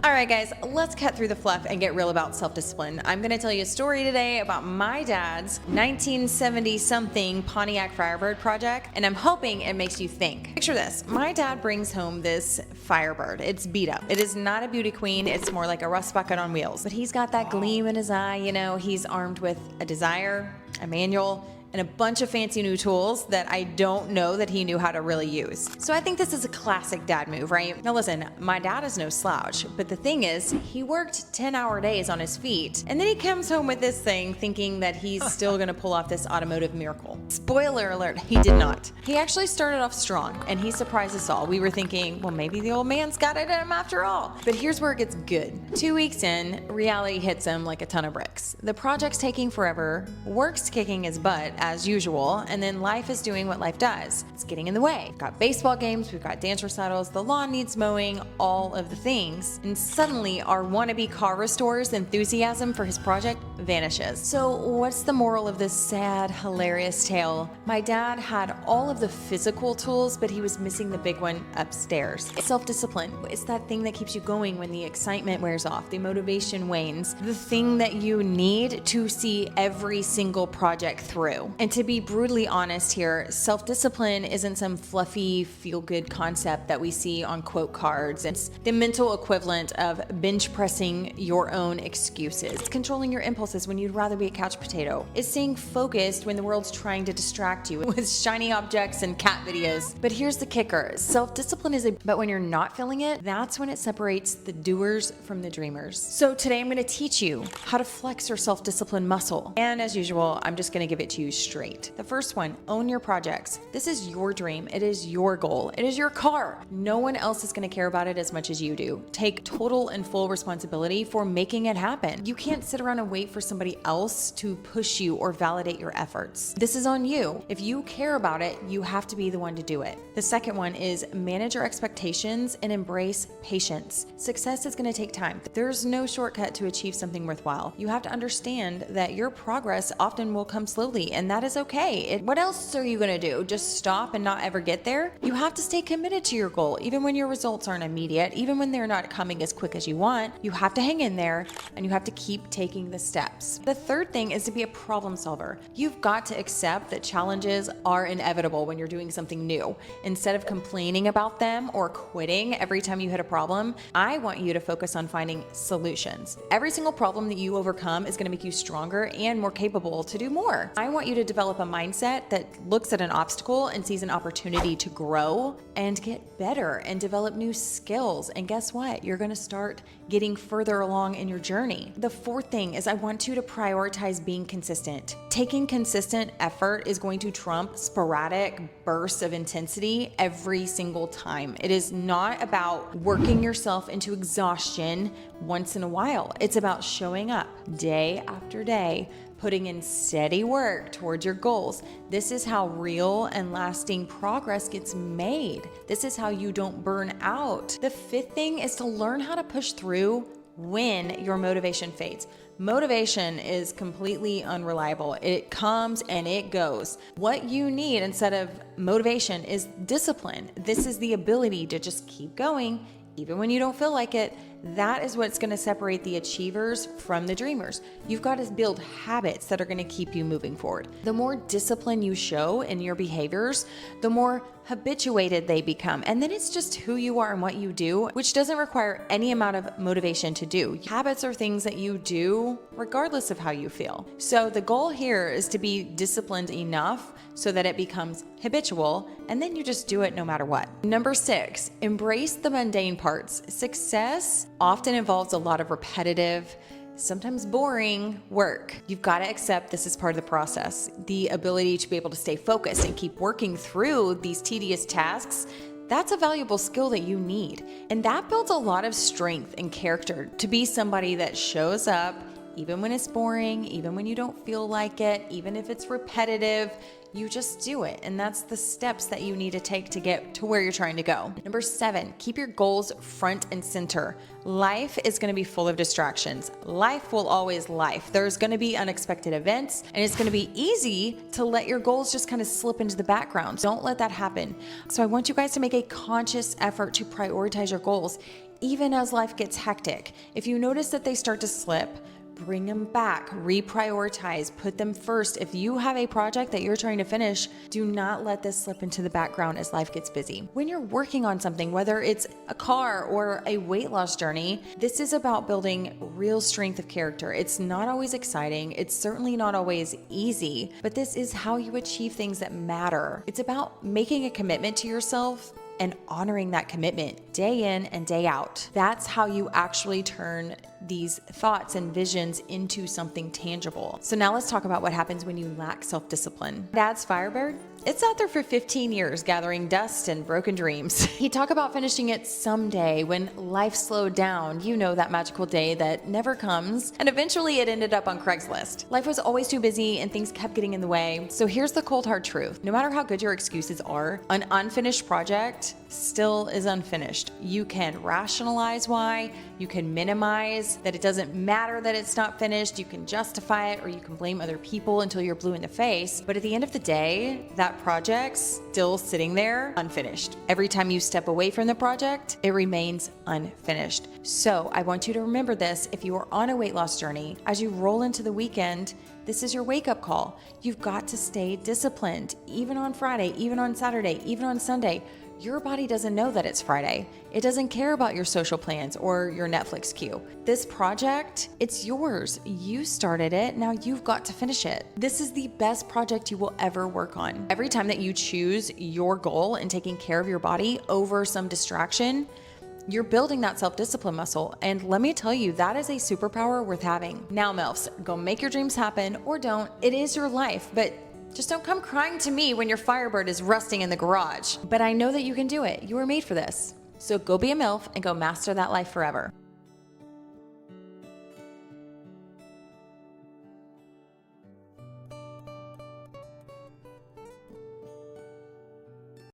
All right, guys, let's cut through the fluff and get real about self-discipline. I'm going to tell you a story today about my dad's 1970-something Pontiac Firebird project, and I'm hoping it makes you think. Picture this. My dad brings home this Firebird. It's beat up. It is not a beauty queen. It's more like a rust bucket on wheels. But he's got that gleam in his eye. You know, he's armed with a Desire, a manual, and a bunch of fancy new tools that I don't know that he knew how to really use. So I think this is a classic dad move, right? Now listen, my dad is no slouch, but the thing is, he worked 10-hour days on his feet, and then he comes home with this thing thinking that he's still gonna pull off this automotive miracle. Spoiler alert, he did not. He actually started off strong, and he surprised us all. We were thinking, well, maybe the old man's got it in him after all. But here's where it gets good. 2 weeks in, reality hits him like a ton of bricks. The project's taking forever, work's kicking his butt, as usual, and then life is doing what life does. It's getting in the way. We've got baseball games, we've got dance recitals, the lawn needs mowing, all of the things. And suddenly our wannabe car restorer's enthusiasm for his project vanishes. So what's the moral of this sad, hilarious tale? My dad had all of the physical tools, but he was missing the big one upstairs. Self-discipline. It's that thing that keeps you going when the excitement wears off, the motivation wanes, the thing that you need to see every single project through. And to be brutally honest here, self-discipline isn't some fluffy, feel-good concept that we see on quote cards. It's the mental equivalent of bench pressing your own excuses. It's controlling your impulses when you'd rather be a couch potato. It's staying focused when the world's trying to distract you with shiny objects and cat videos. But here's the kicker. Self-discipline but when you're not feeling it, that's when it separates the doers from the dreamers. So today I'm going to teach you how to flex your self-discipline muscle. And as usual, I'm just going to give it to you straight. The first one, own your projects. This is your dream. It is your goal. It is your car. No one else is going to care about it as much as you do. Take total and full responsibility for making it happen. You can't sit around and wait for somebody else to push you or validate your efforts. This is on you. If you care about it, you have to be the one to do it. The second one is manage your expectations and embrace patience. Success is going to take time. There's no shortcut to achieve something worthwhile. You have to understand that your progress often will come slowly, and that is okay. What else are you going to do? Just stop and not ever get there? You have to stay committed to your goal, even when your results aren't immediate, even when they're not coming as quick as you want. You have to hang in there, and you have to keep taking the steps. The third thing is to be a problem solver. You've got to accept that challenges are inevitable when you're doing something new. Instead of complaining about them or quitting every time you hit a problem, I want you to focus on finding solutions. Every single problem that you overcome is going to make you stronger and more capable to do more. I want you to develop a mindset that looks at an obstacle and sees an opportunity to grow and get better and develop new skills. And guess what? You're going to start getting further along in your journey. The fourth thing is I want you to prioritize being consistent. Taking consistent effort is going to trump sporadic bursts of intensity every single time. It is not about working yourself into exhaustion once in a while. It's about showing up day after day, putting in steady work towards your goals. This is how real and lasting progress gets made. This is how you don't burn out. The fifth thing is to learn how to push through when your motivation fades. Motivation is completely unreliable. It comes and it goes. What you need instead of motivation is discipline. This is the ability to just keep going even when you don't feel like it. That is what's going to separate the achievers from the dreamers. You've got to build habits that are going to keep you moving forward. The more discipline you show in your behaviors, the more habituated they become. And then it's just who you are and what you do, which doesn't require any amount of motivation to do. Habits are things that you do regardless of how you feel. So the goal here is to be disciplined enough so that it becomes habitual, and then you just do it no matter what. Number 6, embrace the mundane parts. Success often involves a lot of repetitive, sometimes boring work. You've got to accept this is part of the process. The ability to be able to stay focused and keep working through these tedious tasks, that's a valuable skill that you need. And that builds a lot of strength and character to be somebody that shows up even when it's boring, even when you don't feel like it, even if it's repetitive. You just do it. And that's the steps that you need to take to get to where you're trying to go. Number 7, keep your goals front and center. Life is going to be full of distractions. Life will always life. There's going to be unexpected events, and it's going to be easy to let your goals just kind of slip into the background. Don't let that happen. So I want you guys to make a conscious effort to prioritize your goals. even as life gets hectic. If you notice that they start to slip, bring them back, reprioritize, put them first. If you have a project that you're trying to finish, do not let this slip into the background as life gets busy. When you're working on something, whether it's a car or a weight loss journey, this is about building real strength of character. It's not always exciting. It's certainly not always easy, but this is how you achieve things that matter. It's about making a commitment to yourself and honoring that commitment day in and day out. That's how you actually turn these thoughts and visions into something tangible. So now let's talk about what happens when you lack self-discipline. Dad's Firebird, it's out there for 15 years gathering dust and broken dreams. He'd talk about finishing it someday when life slowed down, you know, that magical day that never comes, and eventually it ended up on Craigslist. Life was always too busy and things kept getting in the way. So here's the cold hard truth. No matter how good your excuses are, an unfinished project still is unfinished. You can rationalize why, you can minimize that it doesn't matter that it's not finished, you can justify it, or you can blame other people until you're blue in the face. But at the end of the day, that project's still sitting there unfinished. Every time you step away from the project, it remains unfinished. So I want you to remember this if you are on a weight loss journey, as you roll into the weekend, this is your wake-up call. You've got to stay disciplined, even on Friday, even on Saturday, even on Sunday. Your body doesn't know that it's Friday. It doesn't care about your social plans or your Netflix queue. This project, it's yours. You started it, now you've got to finish it. This is the best project you will ever work on. Every time that you choose your goal and taking care of your body over some distraction, you're building that self-discipline muscle. And let me tell you, that is a superpower worth having. Now, MILFs, go make your dreams happen or don't. It is your life, but just don't come crying to me when your Firebird is rusting in the garage. But I know that you can do it. You were made for this. So go be a MILF and go master that life forever.